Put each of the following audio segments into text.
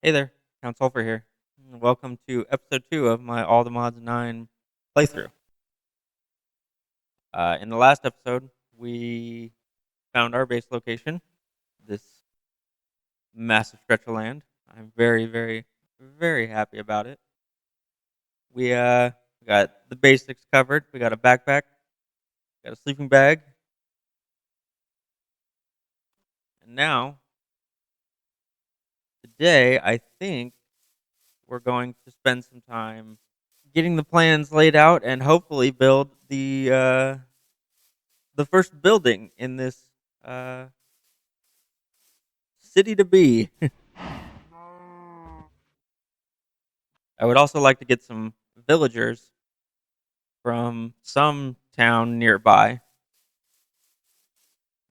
Hey there, Count Sulfur here. Welcome to episode 2 of my All the Mods 9 playthrough. In the last episode, we found our base location, this massive stretch of land. I'm very, very, very happy about it. We got the basics covered. We got a backpack, got a sleeping bag, and now, today, I think we're going to spend some time getting the plans laid out and hopefully build the first building in this uh, city to be. I would also like to get some villagers from some town nearby,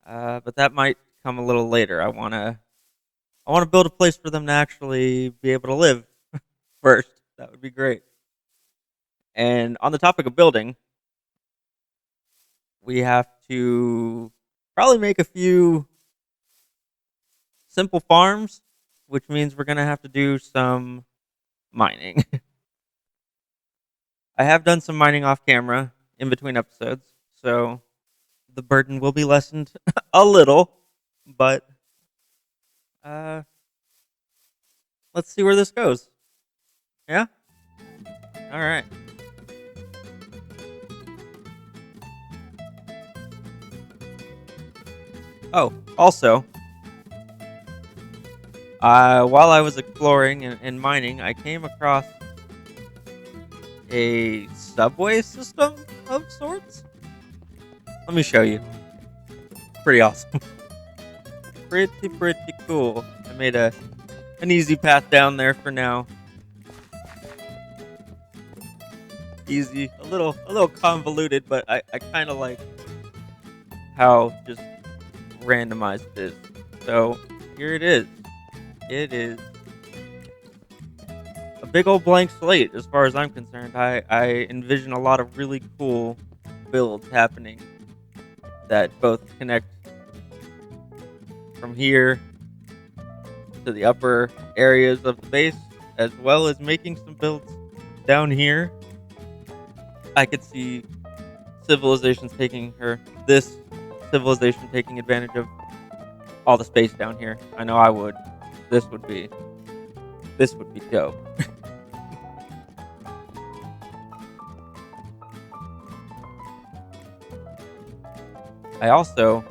but that might come a little later. I want to build a place for them to actually be able to live first. That would be great. And on the topic of building, we have to probably make a few simple farms, which means we're gonna have to do some mining. I have done some mining off camera in between episodes, so the burden will be lessened a little, but uh, let's see where this goes. Yeah? All right. Oh, also, while I was exploring and mining, I came across a subway system of sorts. Let me show you. Pretty awesome. Pretty cool. I made an easy path down there for now. Easy, a little convoluted, but I kind of like how just randomized it is. So here it is. It is a big old blank slate as far as I'm concerned. I envision a lot of really cool builds happening that both connect from here to the upper areas of the base, as well as making some builds down here. I could see civilizations taking or this civilization taking advantage of all the space down here. I know I would. This would be this would be dope. I also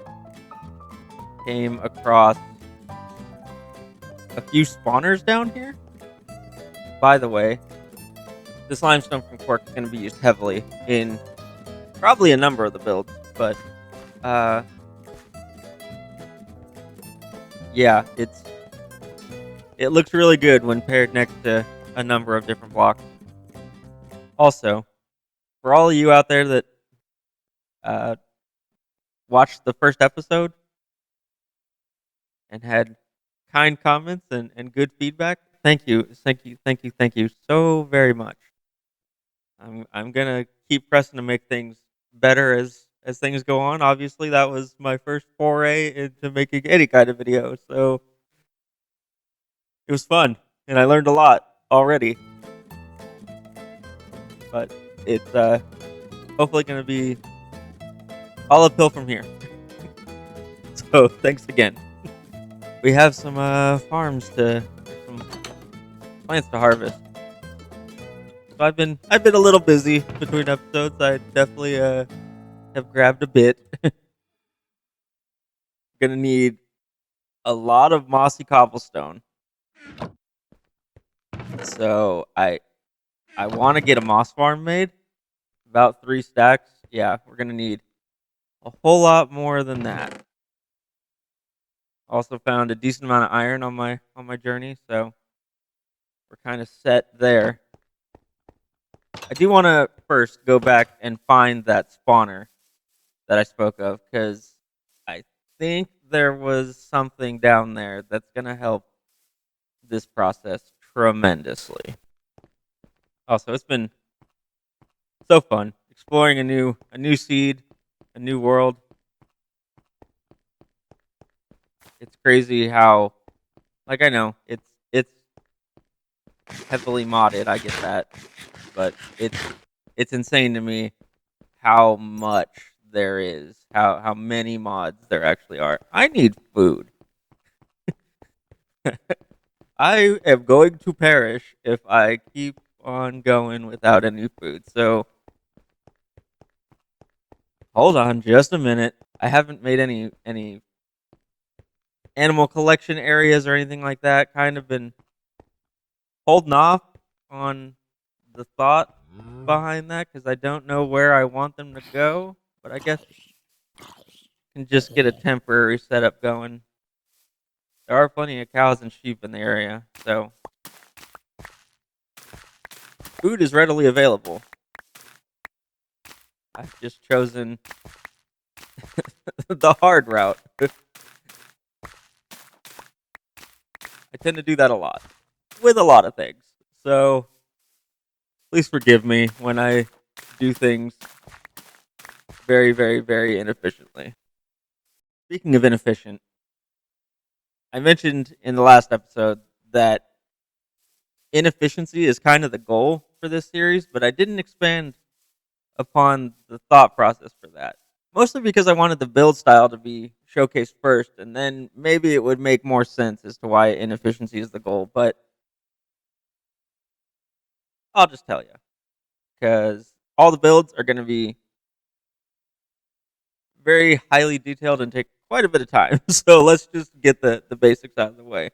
came across a few spawners down here. By the way, this limestone from Quark is going to be used heavily in probably a number of the builds, but uh, yeah, it looks really good when paired next to a number of different blocks. Also, for all of you out there that uh, watched the first episode and had kind comments and good feedback, thank you so very much. I'm gonna keep pressing to make things better as things go on. Obviously, that was my first foray into making any kind of video, so it was fun and I learned a lot already. But it's hopefully gonna be all uphill from here. So thanks again. We have some farms some plants to harvest. So I've been a little busy between episodes. I definitely have grabbed a bit. Gonna need a lot of mossy cobblestone. So I want to get a moss farm made. About 3 stacks. Yeah, we're gonna need a whole lot more than that. Also found a decent amount of iron on my journey, so we're kind of set there. I do want to first go back and find that spawner that I spoke of, because I think there was something down there that's gonna help this process tremendously. Also, it's been so fun exploring a new seed, a new world. It's crazy how, like, I know it's heavily modded. I get that, but it's insane to me how much there is, how many mods there actually are. I need food. I am going to perish if I keep on going without any food. So hold on just a minute. I haven't made any animal collection areas or anything like that. Kind of been holding off on the thought behind that because I don't know where I want them to go. But I guess I can just get a temporary setup going. There are plenty of cows and sheep in the area, so food is readily available. I've just chosen the hard route. I tend to do that a lot with a lot of things. So please forgive me when I do things very, very, very inefficiently. Speaking of inefficient, I mentioned in the last episode that inefficiency is kind of the goal for this series, but I didn't expand upon the thought process for that. Mostly because I wanted the build style to be showcased first, and then maybe it would make more sense as to why inefficiency is the goal. But I'll just tell you, because all the builds are going to be very highly detailed and take quite a bit of time. So let's just get the basics out of the way.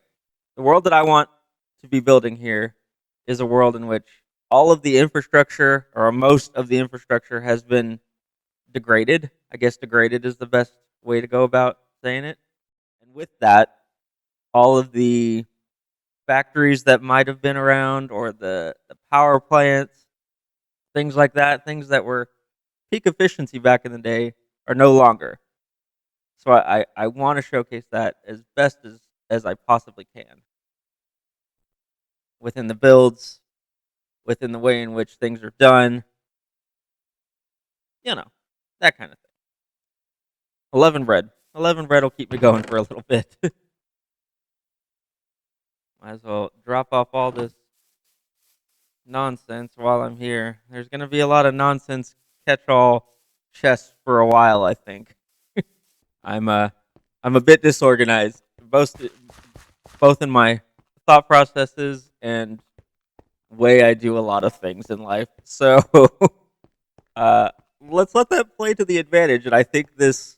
The world that I want to be building here is a world in which all of the infrastructure, or most of the infrastructure, has been degraded. I guess degraded is the best way to go about saying it. And with that, all of the factories that might have been around, or the power plants, things like that, things that were peak efficiency back in the day, are no longer. So I want to showcase that as best as I possibly can within the builds, within the way in which things are done, you know, that kind of thing. 11 bread. 11 bread will keep me going for a little bit. Might as well drop off all this nonsense while I'm here. There's going to be a lot of nonsense catch-all chests for a while, I think. I'm I'm a bit disorganized, both in my thought processes and way I do a lot of things in life. So uh, let's let that play to the advantage. And I think this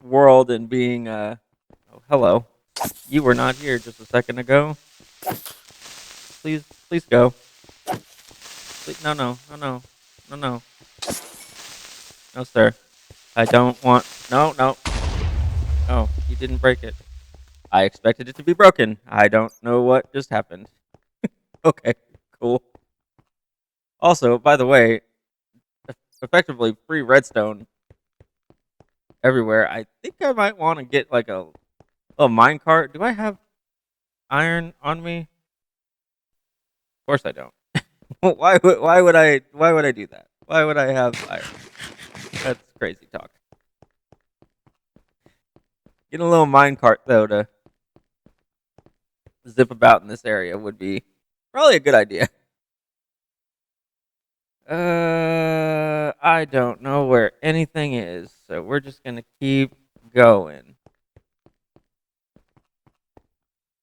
world and being oh, hello, you were not here just a second ago. Please go. Please, no, no, sir. I don't want. No. Oh, you didn't break it. I expected it to be broken. I don't know what just happened. Okay, cool. Also, by the way, effectively free redstone everywhere. I think I might want to get like a mine cart. Do I have iron on me? Of course I don't. Why would I do that? Why would I have iron? That's crazy talk. Get a little mine cart though to zip about in this area would be probably a good idea. I don't know where anything is, so we're just gonna keep going.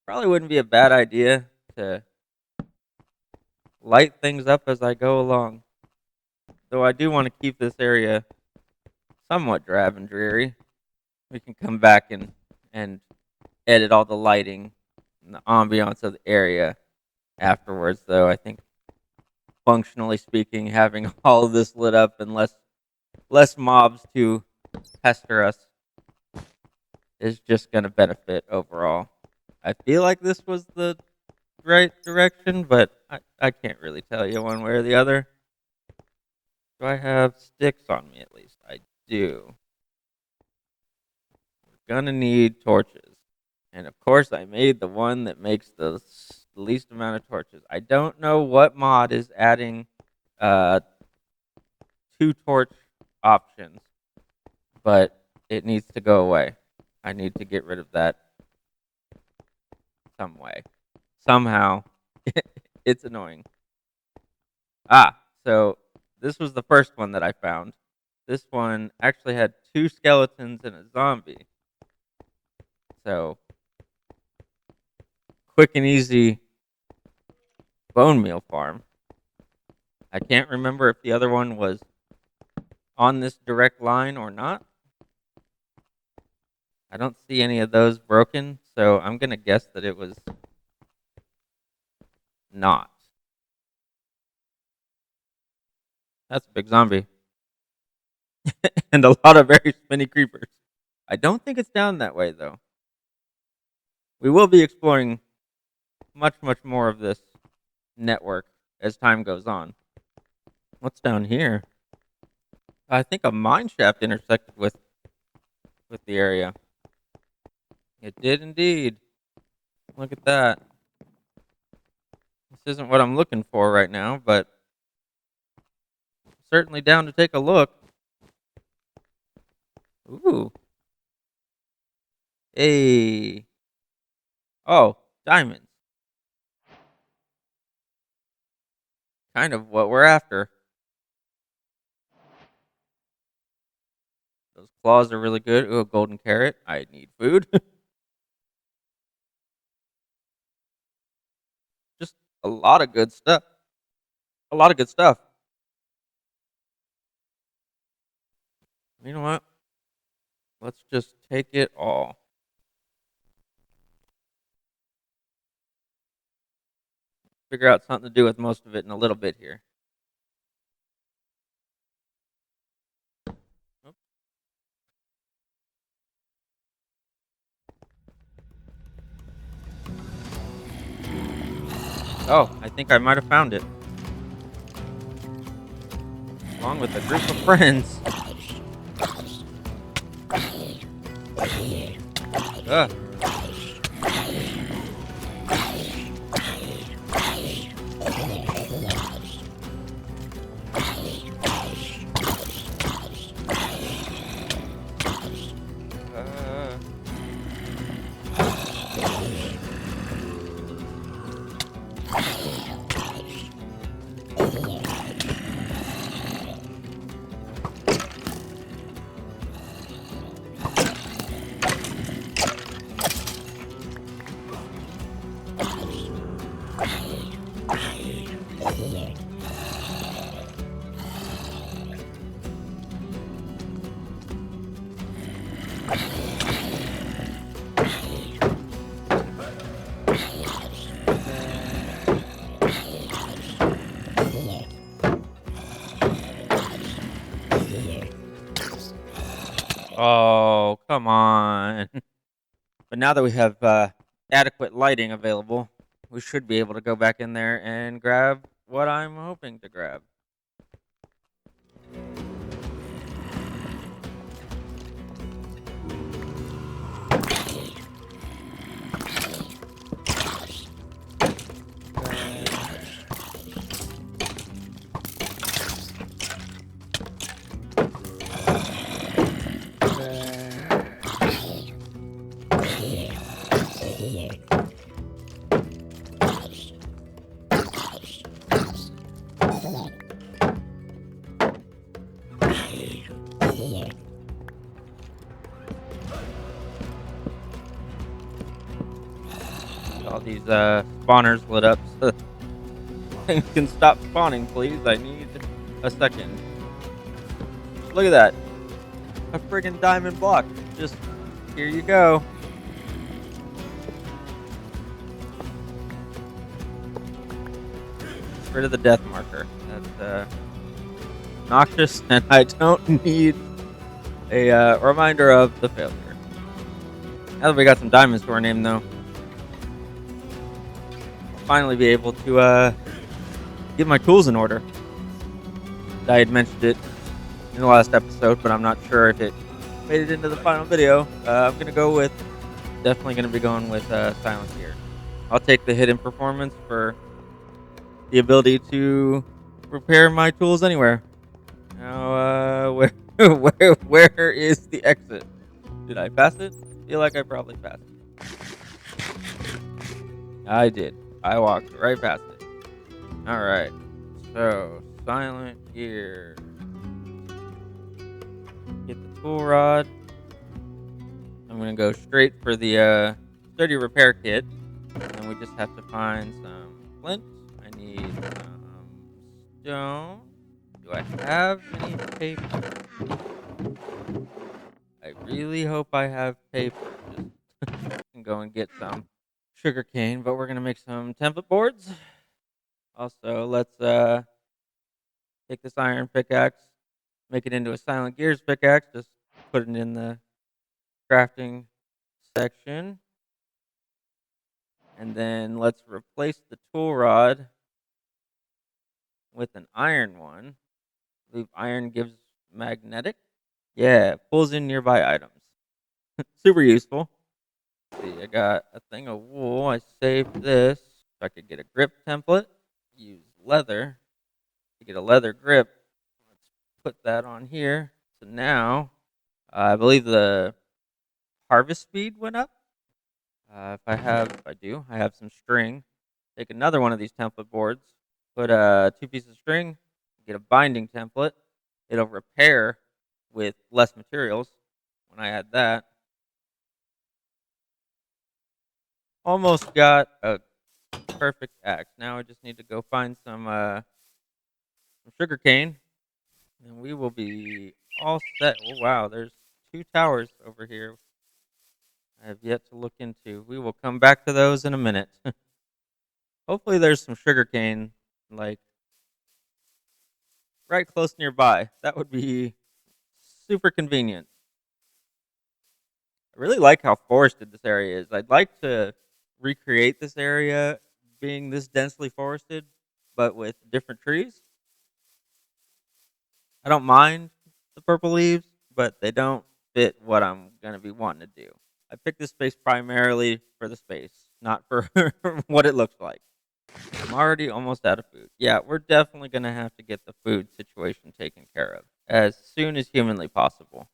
Probably wouldn't be a bad idea to light things up as I go along. Though I do want to keep this area somewhat drab and dreary. We can come back and edit all the lighting and the ambiance of the area afterwards, though. I think functionally speaking, having all of this lit up and less mobs to pester us is just going to benefit overall. I feel like this was the right direction, but I can't really tell you one way or the other. Do I have sticks on me at least? I do. We're going to need torches. And of course, I made the one that makes the least amount of torches. I don't know what mod is adding uh, 2 torch options, but it needs to go away. I need to get rid of that some way. Somehow, It's annoying. Ah, so this was the first one that I found. This one actually had 2 skeletons and a zombie. So, quick and easy bone meal farm. I can't remember if the other one was on this direct line or not. I don't see any of those broken, so I'm going to guess that it was not. That's a big zombie. And a lot of very spinny creepers. I don't think it's down that way, though. We will be exploring much, much more of this network as time goes on. What's down here? I think a mine shaft intersected with the area. It did indeed. Look at that. This isn't what I'm looking for right now, but certainly down to take a look. Ooh. Hey. Oh, diamonds. Kind of what we're after. Those claws are really good. Ooh, a golden carrot. I need food. Just a lot of good stuff. A lot of good stuff. You know what? Let's just take it all. Figure out something to do with most of it in a little bit here. Oops. Oh, I think I might have found it. Along with a group of friends. Ugh. Oh, come on. But now that we have adequate lighting available, we should be able to go back in there and grab what I'm hoping to grab. All these spawners lit up so things can stop spawning, please. I need a second. Look at that. A friggin' diamond block. Just, here you go. Get rid of the death marker. That's noxious, and I don't need a reminder of the failure. Now that we got some diamonds to our name, though, I'll finally be able to get my tools in order. I had mentioned it in the last episode, but I'm not sure if it made it into the final video. I'm definitely gonna be going with silent gear. I'll take the hidden performance for the ability to repair my tools anywhere. Now, where is the exit? Did I pass it? I feel like I probably passed it. I did. I walked right past it. All right. So silent gear. Get the tool rod. I'm gonna go straight for the sturdy repair kit, and then we just have to find some flint. I need some stone. Do I have any paper? I really hope I have paper. Just can go and get some sugar cane, but we're gonna make some template boards. Also, let's take this iron pickaxe, make it into a silent gears pickaxe. Just put it in the crafting section, and then let's replace the tool rod with an iron one. I believe iron gives magnetic. Yeah, pulls in nearby items. Super useful. Let's see, I got a thing of wool. I saved this. So I could get a grip template. Use leather to get a leather grip. Let's put that on here. So now, I believe the harvest speed went up. If I do, I have some string. Take another one of these template boards. Put two pieces of string. Get a binding template. It'll repair with less materials. When I add that, almost got a perfect axe. Now I just need to go find some sugar cane, and we will be all set. Oh wow, there's two towers over here I have yet to look into. We will come back to those in a minute. Hopefully, there's some sugar cane like right close nearby. That would be super convenient. I really like how forested this area is. I'd like to recreate this area being this densely forested, but with different trees. I don't mind the purple leaves, but they don't fit what I'm gonna be wanting to do. I picked this space primarily for the space, not for what it looks like. I'm already almost out of food. Yeah, we're definitely gonna have to get the food situation taken care of as soon as humanly possible.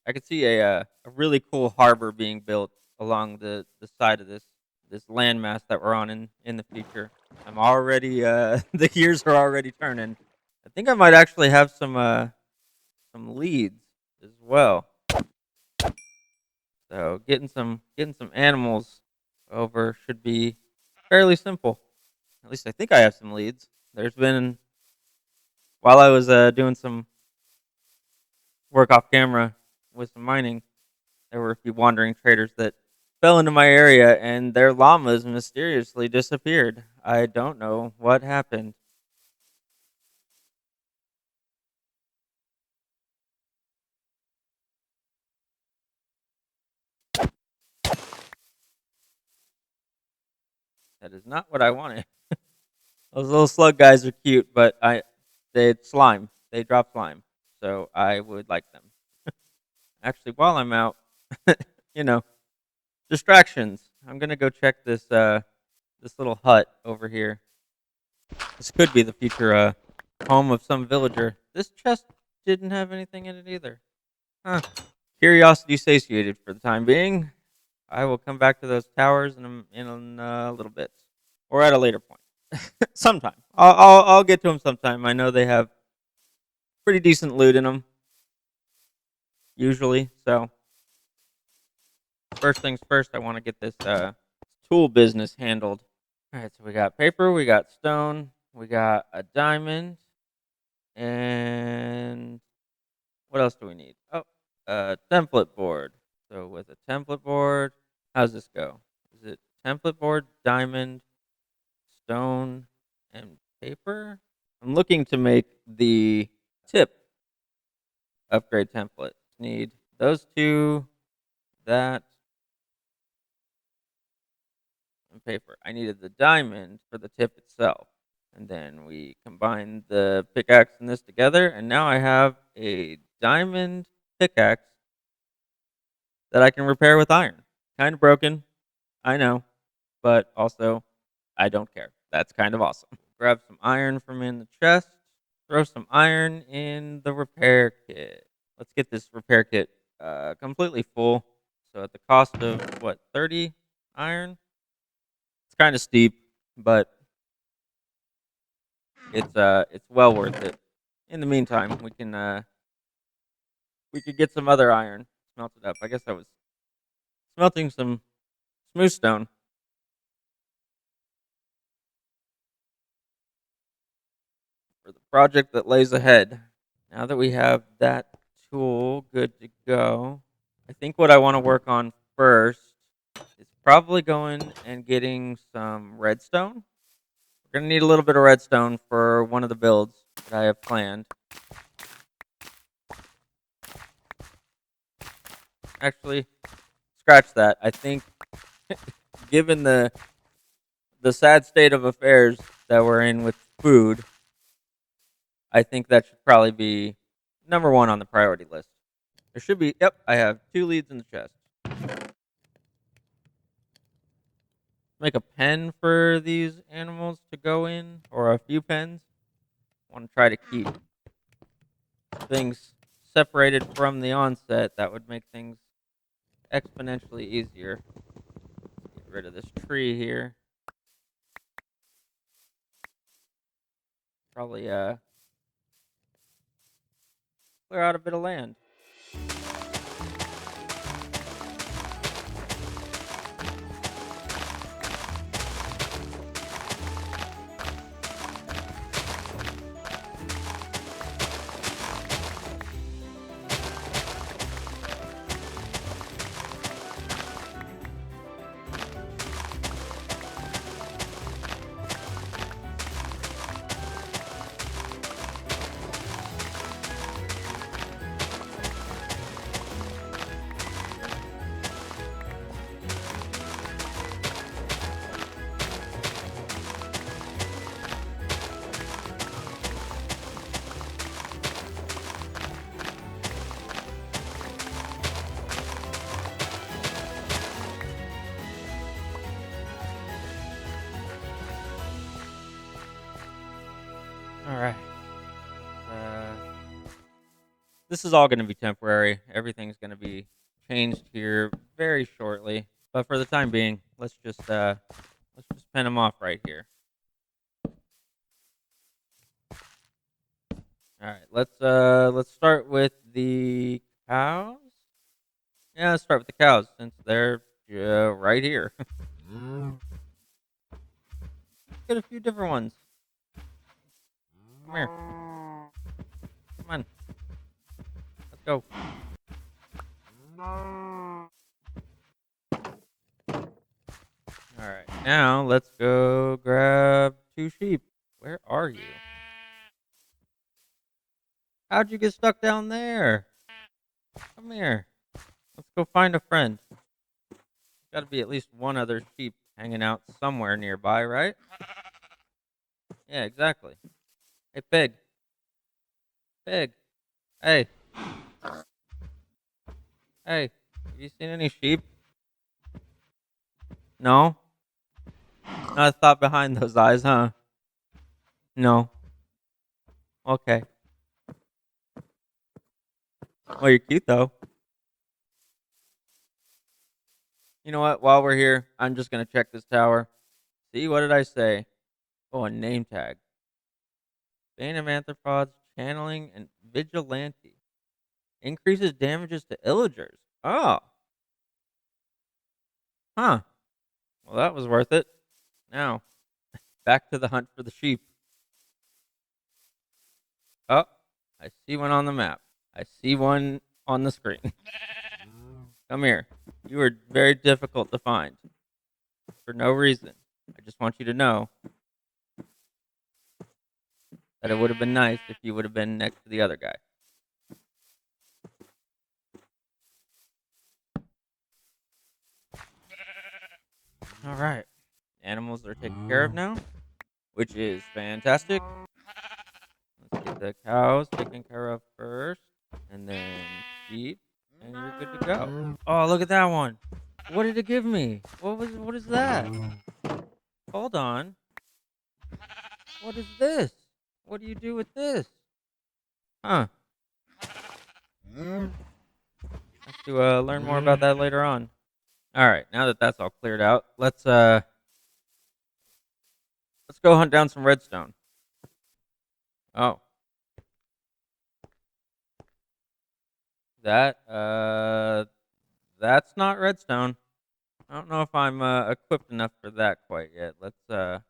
I could see a really cool harbor being built along the side of this landmass that we're on in the future. I'm already the gears are already turning. I think I might actually have some leads as well. So getting some animals over should be fairly simple. At least I think I have some leads. There's been while I was doing some work off camera with some mining, there were a few wandering traders that fell into my area and their llamas mysteriously disappeared. I don't know what happened. That is not what I wanted. Those little slug guys are cute, but they slime. They drop slime. So I would like them. Actually, while I'm out, you know, distractions. I'm gonna go check this little hut over here. This could be the future home of some villager. This chest didn't have anything in it either. Huh. Curiosity satiated for the time being. I will come back to those towers in a little bit, or at a later point. Sometime. I'll get to them sometime. I know they have pretty decent loot in them usually. So first things first, I want to get this tool business handled. All right, so we got paper, we got stone, we got a diamond, and what else do we need? Oh, a template board. So with a template board, how's this go? Is it template board, diamond, stone, and paper? I'm looking to make the tip upgrade template. Need those two, that, and paper. I needed the diamond for the tip itself. And then we combine the pickaxe and this together, and now I have a diamond pickaxe that I can repair with iron. Kind of broken, I know, but also I don't care. That's kind of awesome. Grab some iron from in the chest. throw some iron in the repair kit. Let's get this repair kit completely full. So at the cost of what, 30 iron? It's kind of steep, but it's well worth it. In the meantime, we could get some other iron smelted up. I guess I was smelting some smooth stone for the project that lays ahead. Now that we have that tool good to go, I think what I want to work on first is probably going and getting some redstone. We're going to need a little bit of redstone for one of the builds that I have planned. Actually, scratch that. I think given the sad state of affairs that we're in with food, I think that should probably be number one on the priority list. There should be, yep, I have 2 leads in the chest. Make a pen for these animals to go in, or a few pens. I want to try to keep things separated from the onset. That would make things exponentially easier. Get rid of this tree here. Probably clear out a bit of land. All right. Uh, this is all going to be temporary. Everything's going to be changed here very shortly. But for the time being, let's just pen them off right here. All right. Let's start with the cows. Yeah, let's start with the cows since they're right here. Get a few different ones. Come here. Come on. Let's go. All right. Now let's go grab 2 sheep. Where are you? How'd you get stuck down there? Come here. Let's go find a friend. Got to be at least one other sheep hanging out somewhere nearby, right? Yeah, exactly. Hey, pig. Pig. Hey. Hey. Have you seen any sheep? No? Not a thought behind those eyes, huh? No. Okay. Well, you're cute, though. You know what? While we're here, I'm just going to check this tower. See, what did I say? Oh, a name tag. Bane of Anthropods, Channeling, and Vigilante. Increases damages to illagers. Oh. Huh. Well, that was worth it. Now, back to the hunt for the sheep. Oh, I see one on the map. I see one on the screen. Come here. You were very difficult to find for no reason. I just want you to know that it would have been nice if you would have been next to the other guy. All right. Animals are taken care of now, which is fantastic. Let's get the cows taken care of first, and then sheep, and you're good to go. Oh, look at that one. What did it give me? What is that? Hold on. What is this? What do you do with this? Huh. Have to learn more about that later on. All right, now that that's all cleared out, let's go hunt down some redstone. Oh, that that's not redstone. I don't know if I'm equipped enough for that quite yet. Let's go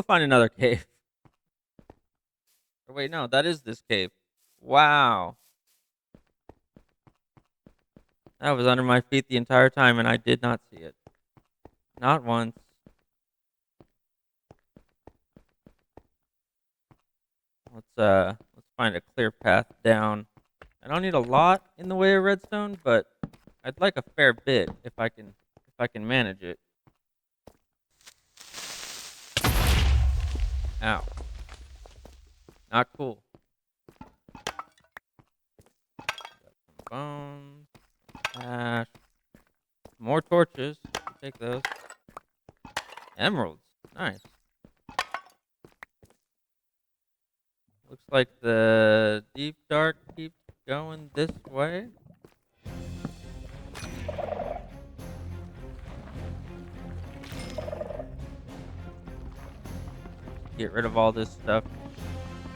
find another cave. Or wait, no, that is this cave. Wow, that was under my feet the entire time, and I did not see it. Not once. Let's find a clear path down. I don't need a lot in the way of redstone, but I'd like a fair bit if I can manage it. Ow. Not cool. Got some bones. Ash. More torches. Take those. Emeralds. Nice. Looks like the deep dark keeps going this way. Get rid of all this stuff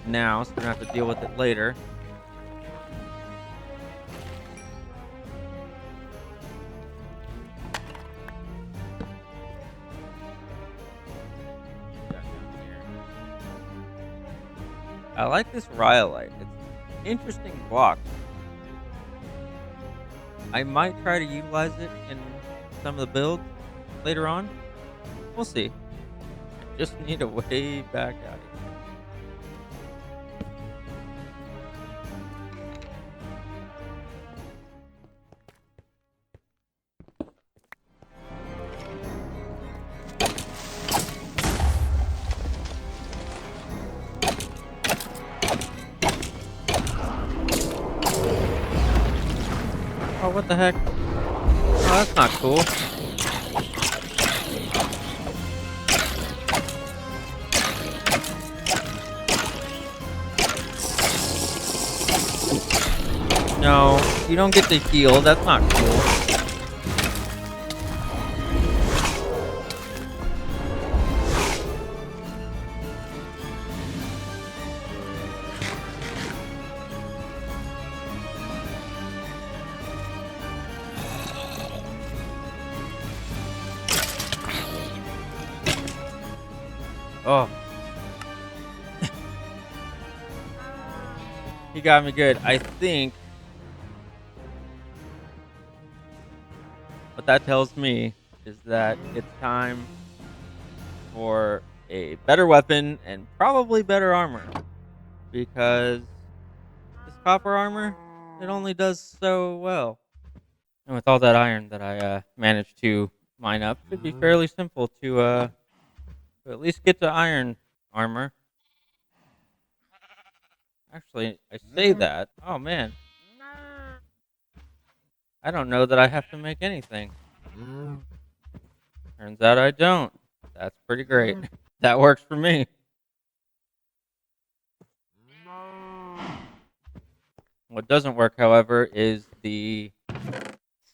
now, so we don't have to deal with it later. Got down here. I like this rhyolite. It's an interesting block. I might try to utilize it in some of the builds later on. We'll see. I just need a way back out of here. Oh, what the heck? Oh, that's not cool. No, you don't get to heal. That's not cool. Oh. He got me good. I think what that tells me is that it's time for a better weapon and probably better armor. Because this copper armor, it only does so well. And with all that iron that I managed to mine up, it should be fairly simple to at least get to iron armor. Actually, I say that. Oh man, I don't know that I have to make anything. Turns out I don't. That's pretty great. That works for me. What doesn't work, however, is the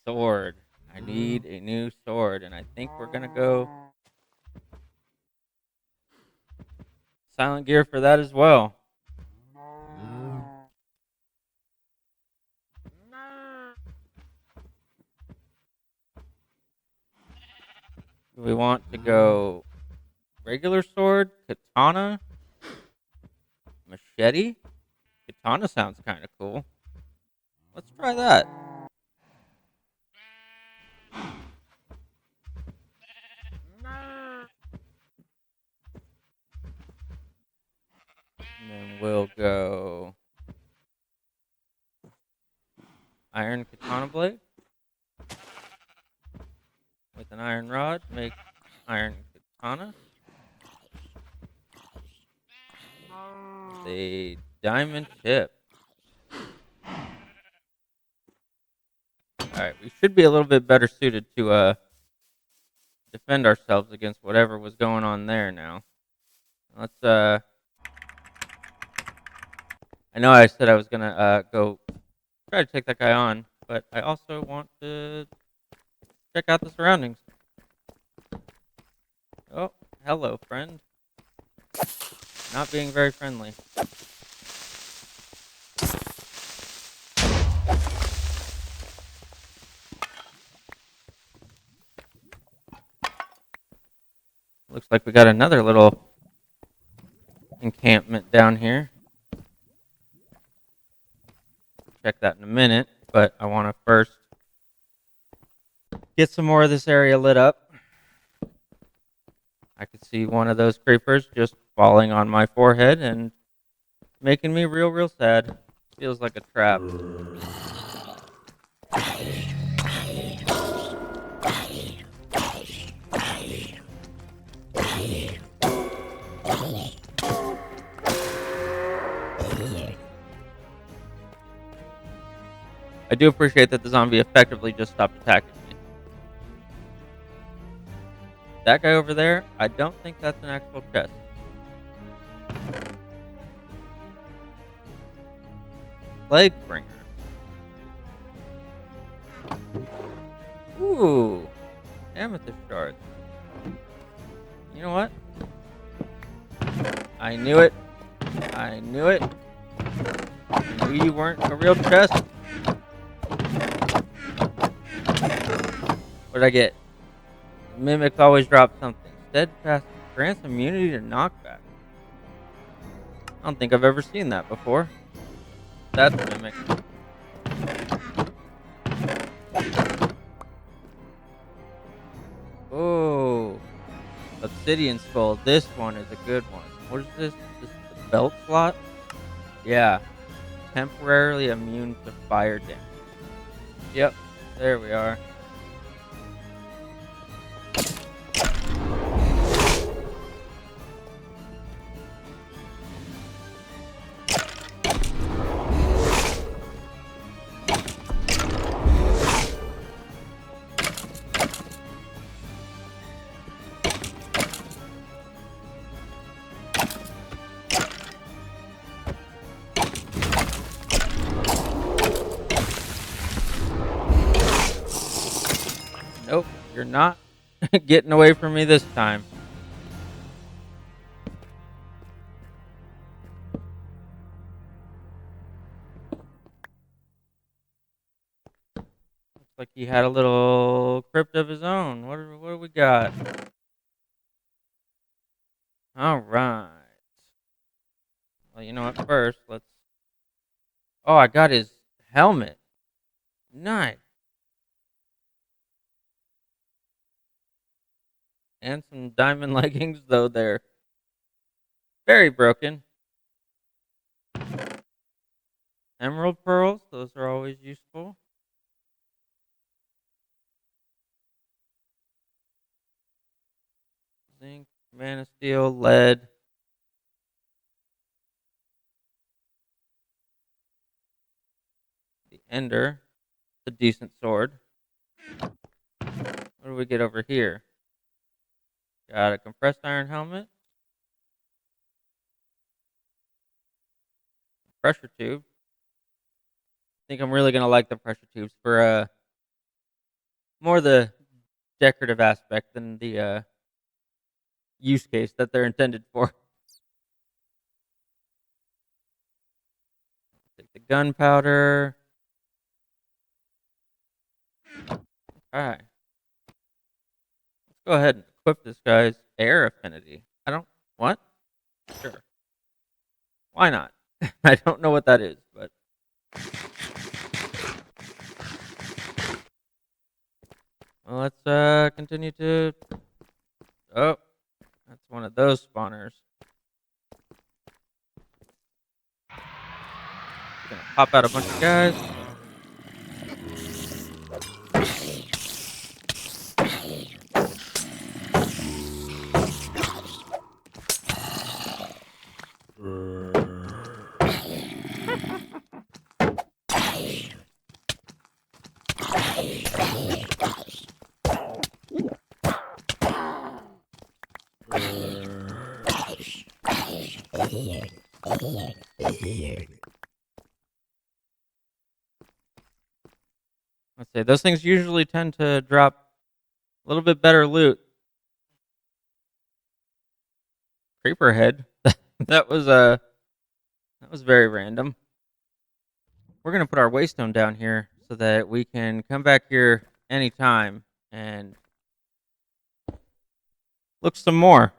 sword. I need a new sword, and I think we're gonna go silent gear for that as well. Do we want to go regular sword, katana, machete? Katana sounds kind of cool. Let's try that. And then we'll go iron katana blade with an iron rod. Make iron katana. The diamond chip. Alright, we should be a little bit better suited to defend ourselves against whatever was going on there now. Let's I know I said I was gonna go try to take that guy on, but I also want to check out the surroundings. Oh, hello, friend. Not being very friendly. Looks like we got another little encampment down here. Check that in a minute, but I want to first get some more of this area lit up. I could see one of those creepers just falling on my forehead and making me real sad. Feels like a trap. I do appreciate that the zombie effectively just stopped attacking me. That guy over there, I don't think that's an actual chest. Plague bringer. Ooh, amethyst shards. You know what? I knew it. I knew it. I knew you weren't a real chest. What did I get? Mimic always drops something. Steadfast grants immunity to knockback. I don't think I've ever seen that before. That's Mimic. Oh, obsidian skull. This one is a good one. What is this? This is the belt slot? Yeah. Temporarily immune to fire damage. Yep. There we are. Nope, you're not getting away from me this time. Looks like he had a little crypt of his own. What do we got? All right. Well, you know what? First, let's. Oh, I got his helmet. Nice. And some diamond leggings, though they're very broken. Emerald pearls, those are always useful. Zinc, mana steel, lead. The ender, a decent sword. What do we get over here? Got a compressed iron helmet. Pressure tube. I think I'm really gonna like the pressure tubes for more the decorative aspect than the use case that they're intended for. Take the gunpowder. Alright. Let's go ahead and equip this guy's air affinity. I don't what? Sure. Why not? I don't know what that is, but well, let's continue to. Oh, that's one of those spawners. Gonna pop out a bunch of guys. Let's say those things usually tend to drop a little bit better loot. Creeper head. that was that was very random. We're gonna put our waystone down here so that we can come back here anytime and look some more.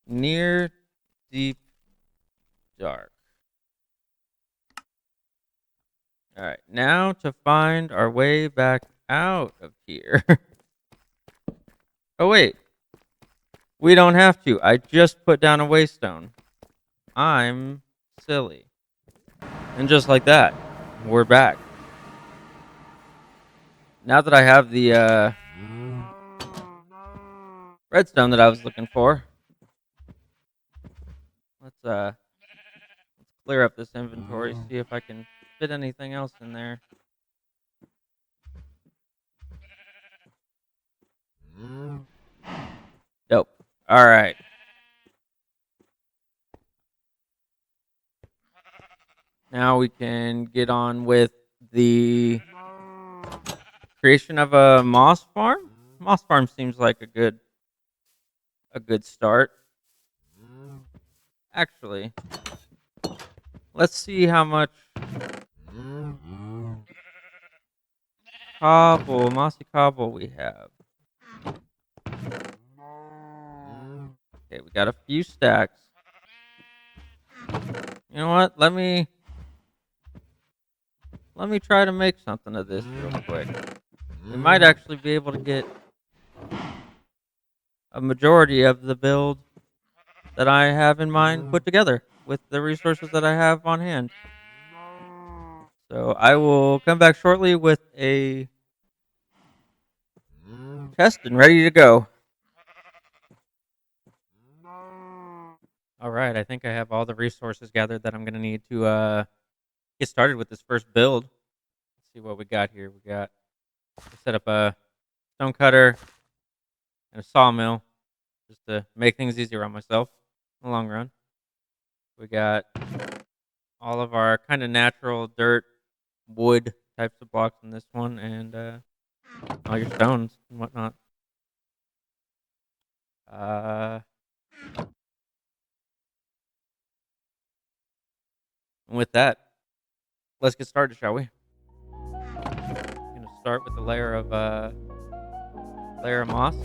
Near, deep, dark. All right, now to find our way back out of here. Oh wait, we don't have to. I just put down a waystone. I'm silly. And just like that, we're back. Now that I have the redstone that I was looking for, let's clear up this inventory, see if I can fit anything else in there. Dope. All right. Now we can get on with the creation of a moss farm. Moss farm seems like a good start. Actually, let's see how much mossy cobble we have. Okay, we got a few stacks. You know what? Let me try to make something of this real quick. We might actually be able to get a majority of the build that I have in mind put together with the resources that I have on hand. So I will come back shortly with a test and ready to go. All right, I think I have all the resources gathered that I'm going to need to get started with this first build. Let's see what we got here. We set up a stone cutter and a sawmill just to make things easier on myself in the long run. We got all of our kind of natural dirt, wood types of blocks in this one, and all your stones and whatnot. And with that, let's get started, shall we? I'm gonna start with a layer of moss.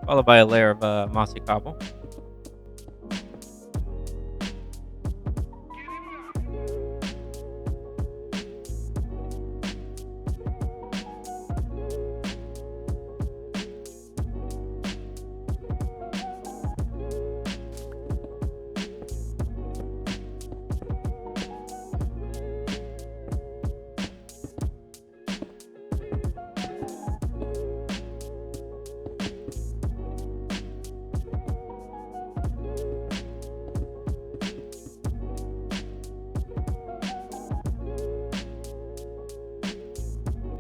Followed by a layer of mossy cobble.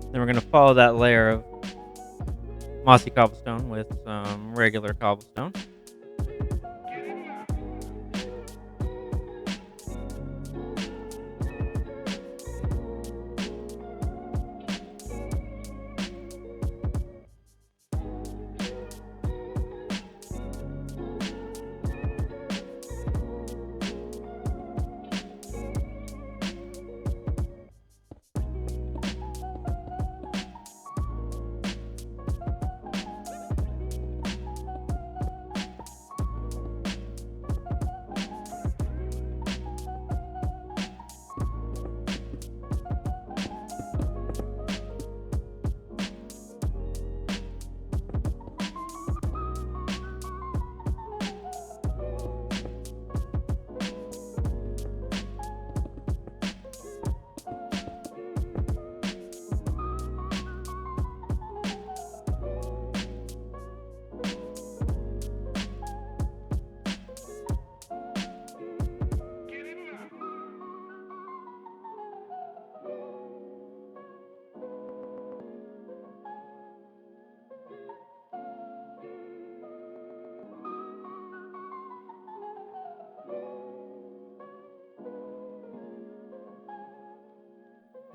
Then we're going to follow that layer of mossy cobblestone with some regular cobblestone.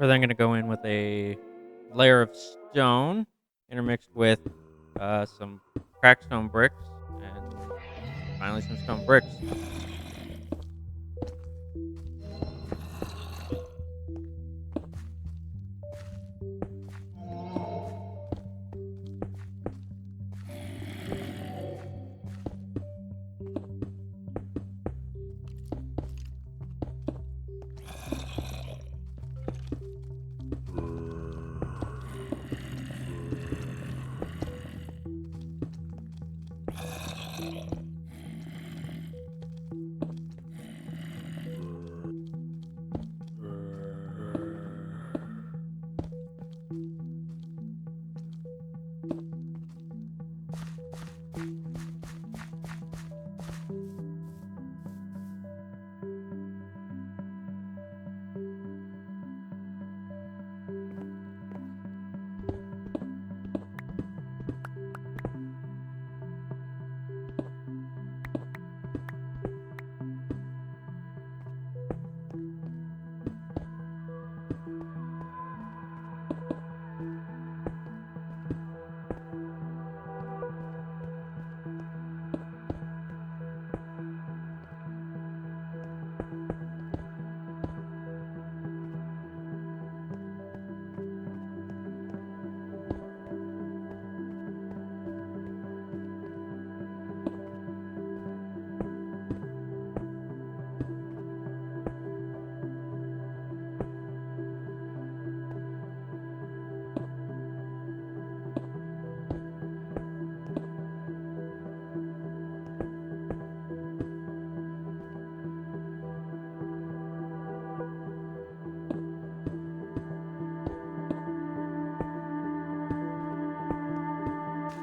We're then going to go in with a layer of stone intermixed with some cracked stone bricks and finally some stone bricks.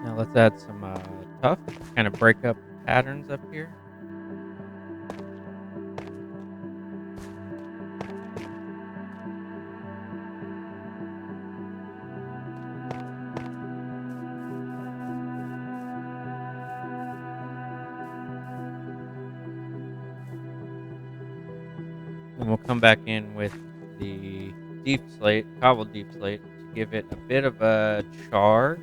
Now let's add some tuff, kind of break up patterns up here. And we'll come back in with the deep slate, cobbled deep slate, to give it a bit of a charred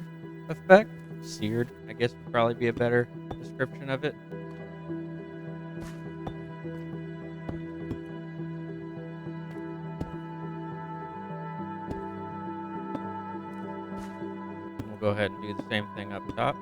effect. Seared, I guess, would probably be a better description of it. And we'll go ahead and do the same thing up top.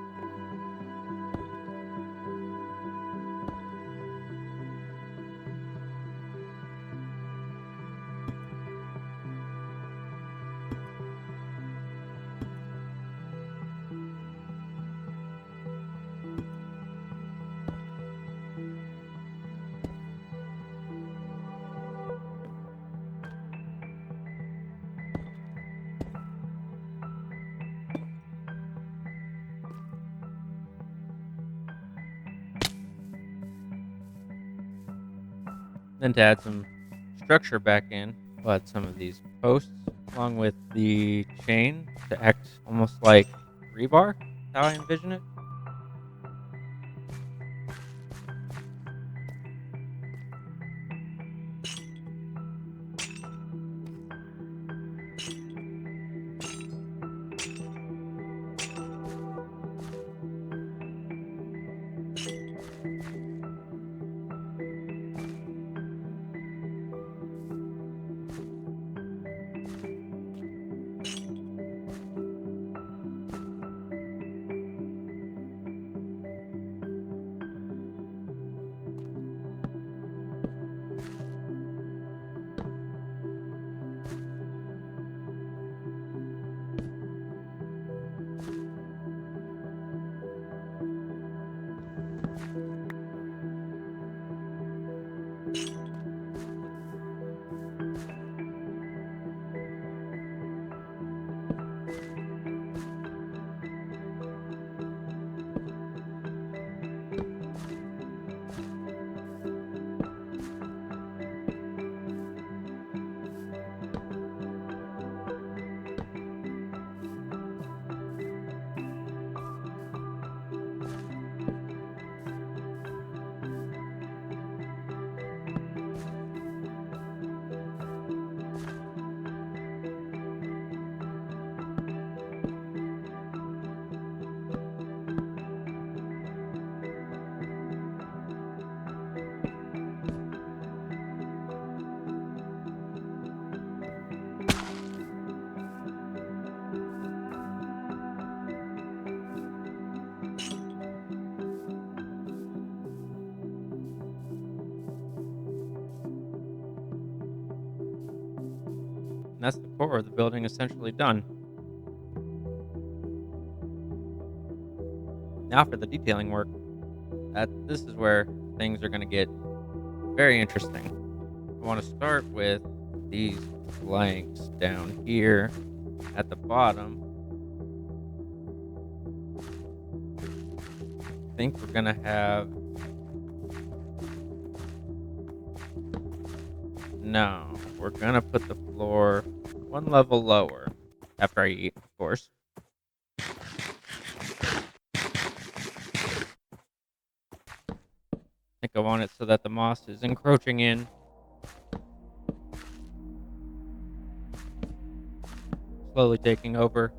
Then to add some structure back in, we'll add some of these posts along with the chain to act almost like rebar. That's how I envision it. that's the core of the building essentially done. Now for the detailing work. This is where things are going to get very interesting. I want to start with these planks down here at the bottom. I think we're going to have... No, we're going to put the floor one level lower after I eat, of course. I think I want it so that the moss is encroaching in. Slowly taking over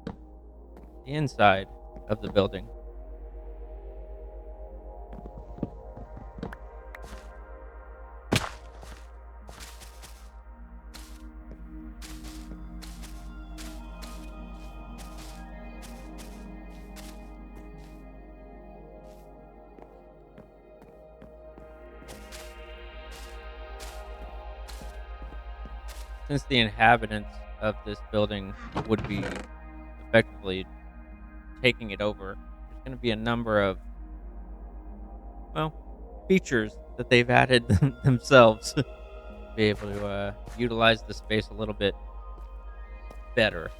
the inside of the building. Since the inhabitants of this building would be effectively taking it over, there's going to be a number of, well, features that they've added themselves to be able to utilize the space a little bit better.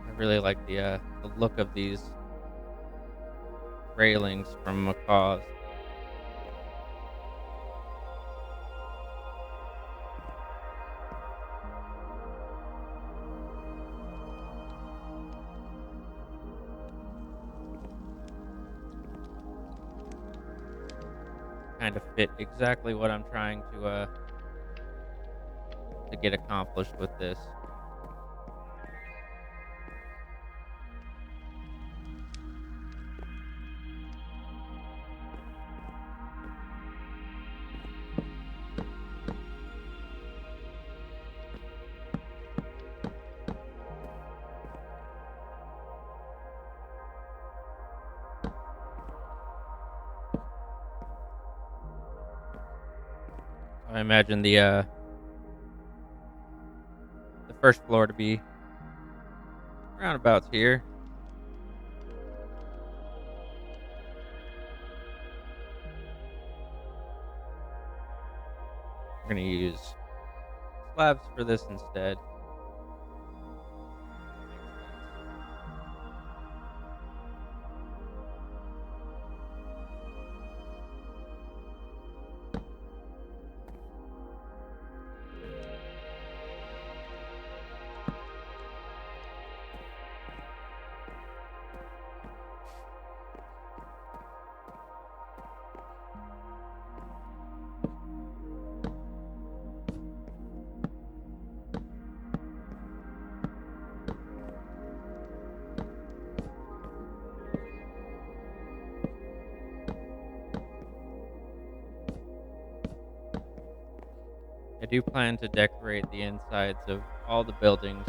I really like the look of these railings from Macaw's. Kind of fit exactly what I'm trying to get accomplished with this. I imagine the first floor to be roundabouts here. We're gonna use slabs for this instead. I do plan to decorate the insides of all the buildings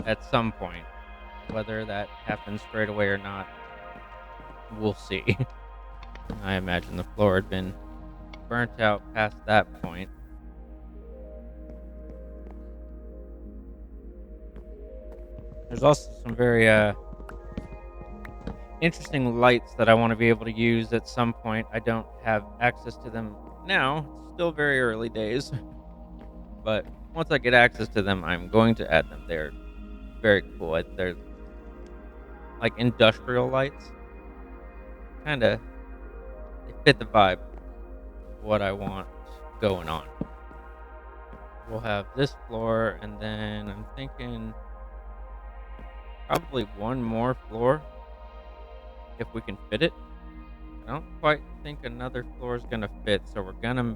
at some point. Whether that happens straight away or not, we'll see. I imagine the floor had been burnt out past that point. There's also some very interesting lights that I want to be able to use at some point. I don't have access to them now. It's still very early days. But once I get access to them, I'm going to add them. They're very cool. They're like industrial lights. Kind of, they fit the vibe of what I want going on. We'll have this floor, and then I'm thinking probably one more floor if we can fit it. I don't quite think another floor is gonna fit, so we're gonna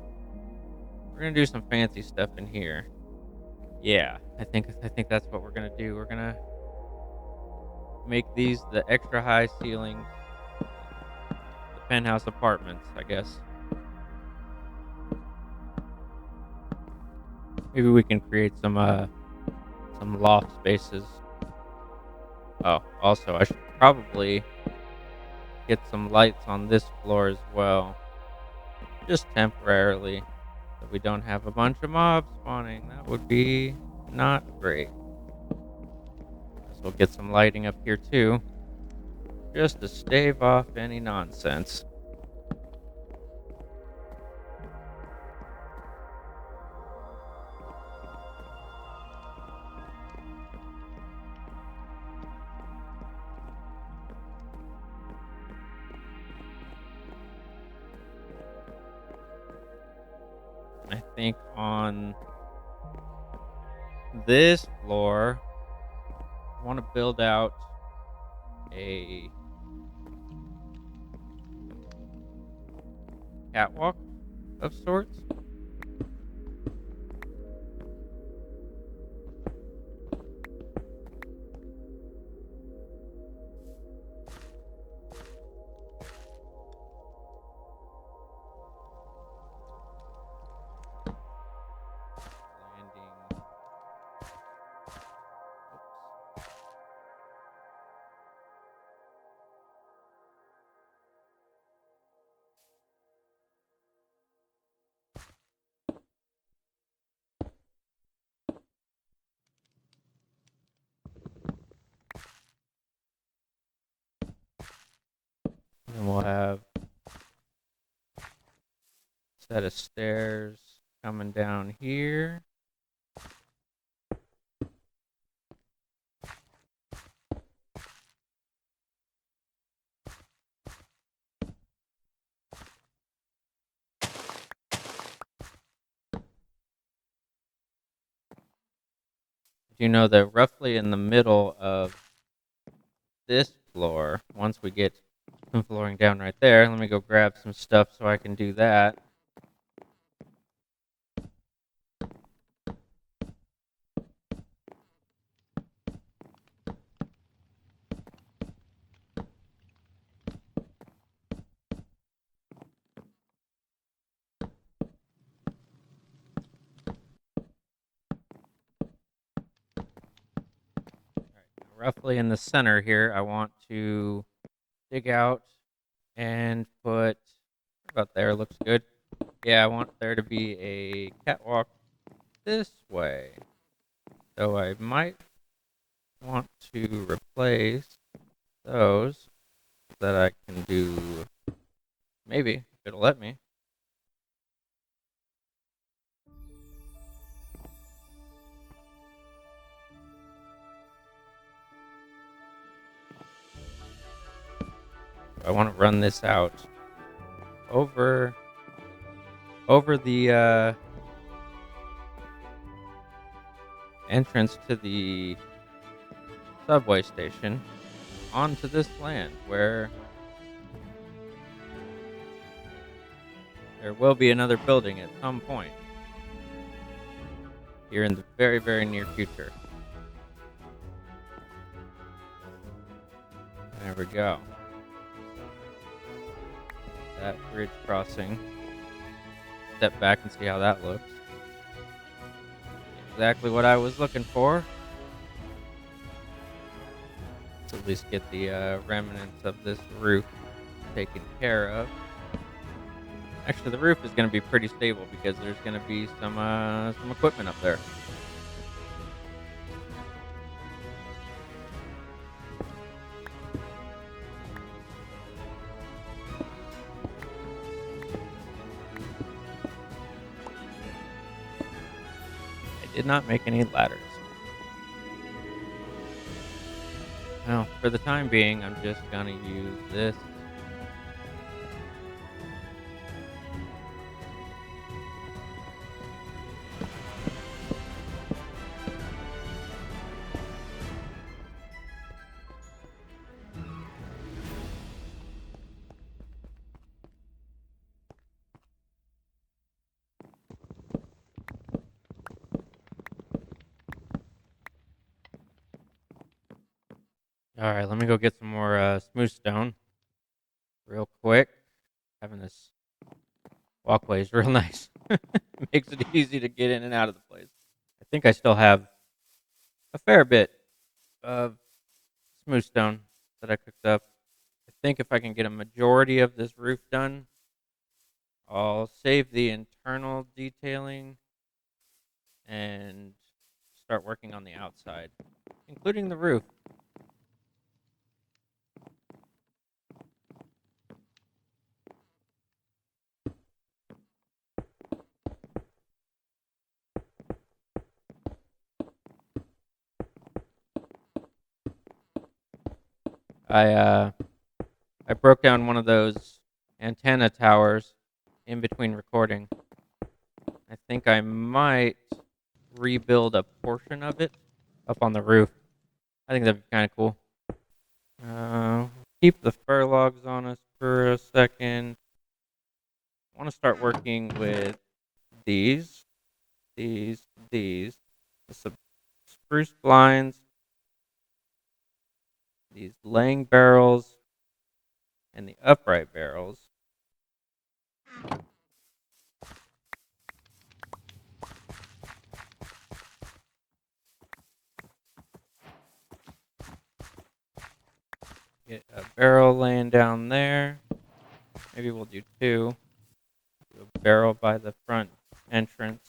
do some fancy stuff in here. Yeah, I think that's what we're gonna do. We're gonna make these the extra high ceilings, the penthouse apartments, I guess. Maybe we can create some loft spaces. Oh, also I should probably get some lights on this floor as well, just temporarily, so we don't have a bunch of mobs spawning. That would be not great. Guess we'll get some lighting up here too, just to stave off any nonsense. I think on this floor, I want to build out a catwalk of sorts. Landing. Oops. And we'll have a set of stairs coming down here. You know that roughly in the middle of this floor, once we get some flooring down right there, let me go grab some stuff so I can do that. Roughly in the center here, I want to dig out and put about there. Looks good. Yeah, I want there to be a catwalk this way. So I might want to replace those so that I can do, maybe, if it'll let me. I want to run this out over the entrance to the subway station onto this land where there will be another building at some point here in the very, very near future. There we go. That bridge crossing. Step back and see how that looks. Exactly what I was looking for. Let's at least get the remnants of this roof taken care of. Actually, the roof is going to be pretty stable because there's going to be some equipment up there. I did not make any ladders. Well, for the time being, I'm just going to use this. All right, let me go get some more smooth stone real quick. Having this walkway is real nice. Makes it easy to get in and out of the place. I think I still have a fair bit of smooth stone that I cooked up. I think if I can get a majority of this roof done, I'll save the internal detailing and start working on the outside, including the roof. I I broke down one of those antenna towers in between recording. I think I might rebuild a portion of it up on the roof. I think that'd be kind of cool. Uh, Keep the fur logs on us for a second. I want to start working with these, these, these, the spruce blinds, these laying barrels, and the upright barrels. Get a barrel laying down there. Maybe we'll do two. Do a barrel by the front entrance.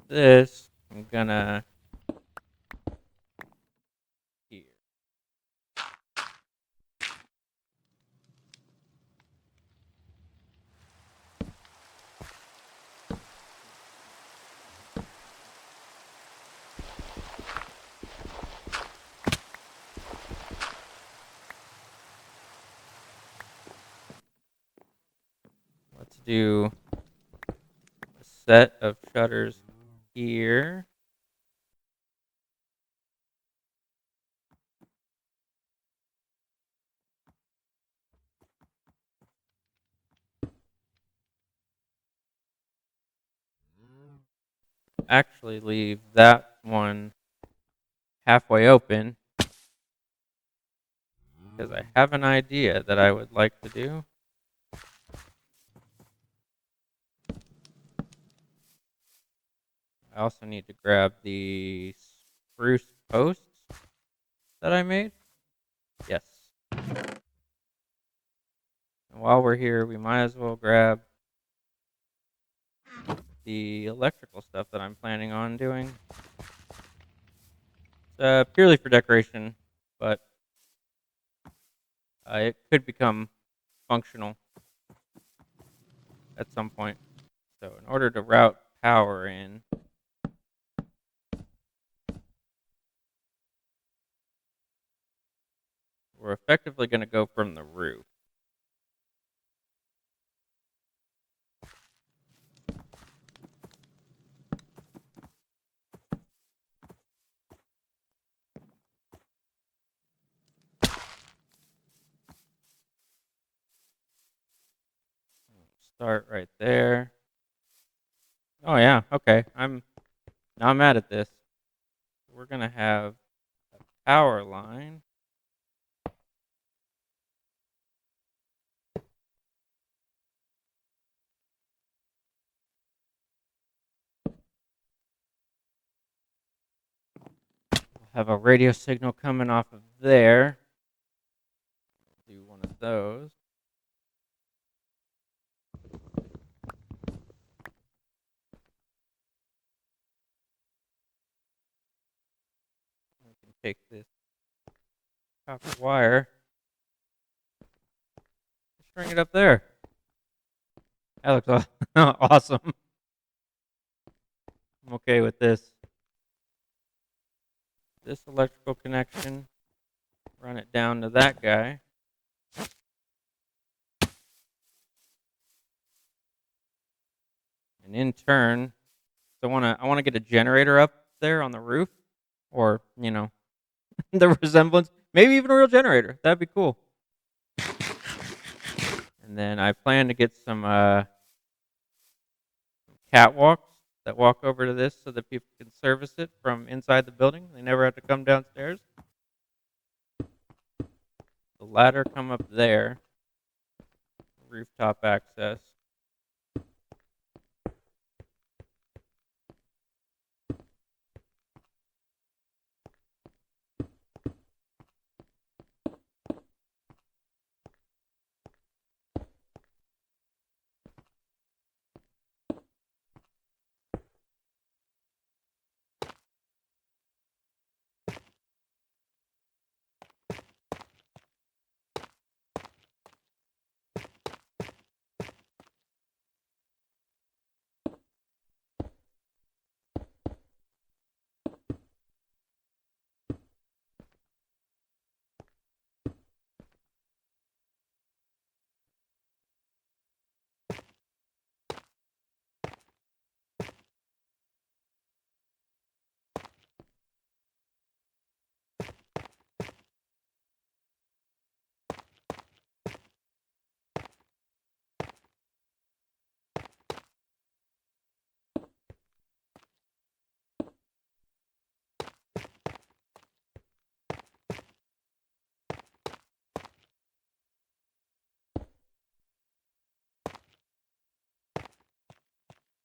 This, I'm gonna here. Let's do a set of shutters here. Actually leave that one halfway open because I have an idea that I would like to do. I also need to grab the spruce posts that I made. Yes. And while we're here, we might as well grab the electrical stuff that I'm planning on doing. It's purely for decoration, but it could become functional at some point. So in order to route power in, we're effectively going to go from the roof. Start right there. Oh yeah, okay. I'm not mad at this. We're gonna have a power line. We'll have a radio signal coming off of there. Do one of those. We can take this copper wire, string it up there. That looks awesome. I'm okay with this. This electrical connection, run it down to that guy. And in turn, so I wanna get a generator up there on the roof, or the resemblance, maybe even a real generator. That'd be cool. And And then I plan to get some catwalks that walk over to this so that people can service it from inside the building. They never have to come downstairs. The ladder come up there, rooftop access.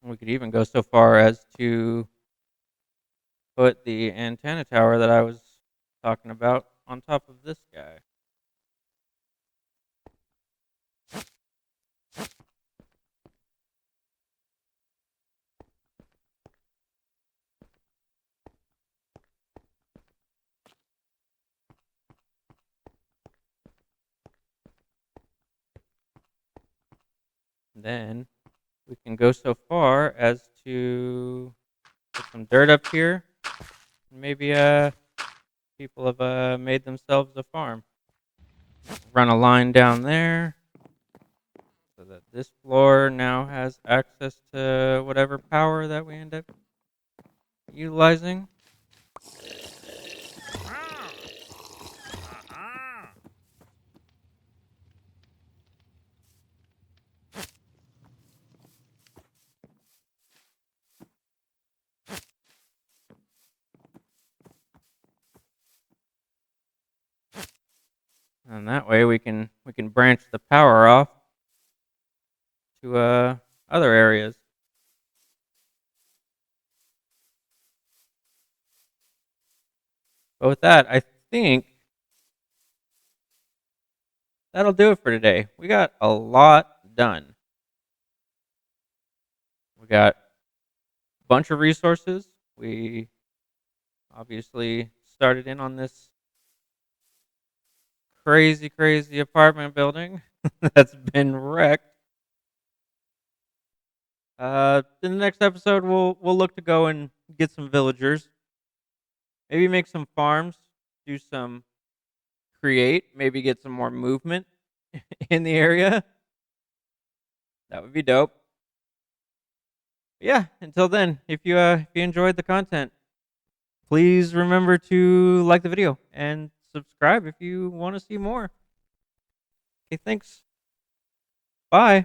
We could even go so far as to put the antenna tower that I was talking about on top of this guy. Then we can go so far as to put some dirt up here. Maybe people have made themselves a farm. Run a line down there so that this floor now has access to whatever power that we end up utilizing. And that way we can branch the power off to other areas. But with that, I think that'll do it for today. We got a lot done. We got a bunch of resources. We obviously started in on this crazy, crazy apartment building that's been wrecked. In the next episode, we'll look to go and get some villagers, maybe make some farms, do some create, maybe get some more movement in the area. That would be dope. Yeah. Until then, if you enjoyed the content, please remember to like the video and subscribe if you want to see more. Okay. Thanks. Bye.